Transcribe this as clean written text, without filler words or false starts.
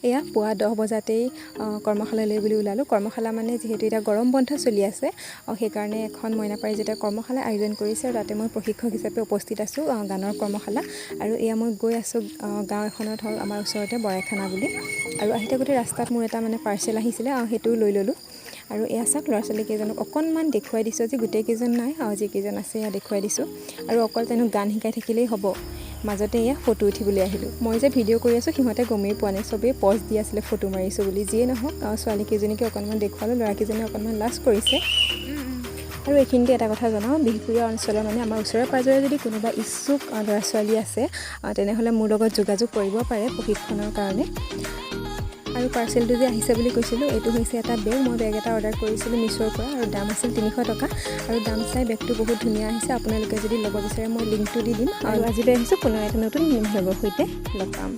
এয়া পুৱা 10 বজাতেই কৰ্মশালালৈ বুলি ওলালোঁ। কৰ্মশালা মানে যিহেতু এতিয়া গৰম বন্ধ চলি আছে, সেইকাৰণে এখন মইনা পাৰিজাতৰ কৰ্মশালা আয়োজন কৰিছে আৰু তাতে মই প্ৰশিক্ষক হিচাপে উপস্থিত আছোঁ, গানৰ কৰ্মশালা। আৰু এয়া মই গৈ আছোঁ গাঁও এখনত, হ'ল আমাৰ ওচৰতে বৰাইখানা বুলি। আৰু আহি থাকোঁতে ৰাস্তাত মোৰ এটা মানে পাৰ্চেল আহিছিলে, সেইটোও লৈ ল'লোঁ। আৰু এয়া চাওক, ল'ৰা ছোৱালীকেইজনক অকণমান দেখুৱাই দিছোঁ, আজি গোটেইকেইজন নাই, যিকেইজন আছে এয়া দেখুৱাই দিছোঁ। আৰু অকল তেনো গান শিকাই থাকিলেই হ'ব, মাজতে এয়া ফটো উঠিবলৈ আহিলোঁ। মই যে ভিডিঅ' কৰি আছোঁ সিহঁতে গমেই পোৱা নাই, চবেই পজ দি আছিলে ফটো মাৰিছোঁ বুলি। যিয়ে নহওক, ছোৱালীকেইজনীকে অকণমান দেখুৱালোঁ, ল'ৰাকেইজনে অকণমান লাজ কৰিছে। আৰু এইখিনিতে এটা কথা জনাওঁ, বিহপুৰীয়া অঞ্চলৰ মানে আমাৰ ওচৰে পাঁজৰে যদি কোনোবা ইচ্ছুক ল'ৰা ছোৱালী আছে, তেনেহ'লে মোৰ লগত যোগাযোগ কৰিব পাৰে প্ৰশিক্ষণৰ কাৰণে। আৰু পাৰ্চেলটো যে আহিছে বুলি কৈছিলোঁ, এইটো হৈছে এটা বেগ। মই বেগ এটা অৰ্ডাৰ কৰিছিলোঁ মিছোৰ পৰা, আৰু দাম আছিল 300 টকা। আৰু দাম চাই বেগটো বহুত ধুনীয়া আহিছে। আপোনালোকে যদি ল'ব বিচাৰে মই লিংকটো দি দিম। আৰু আজিলৈ আহিছোঁ, পুনৰ এটা নতুন ব্লগৰ সৈতে লগ পাম।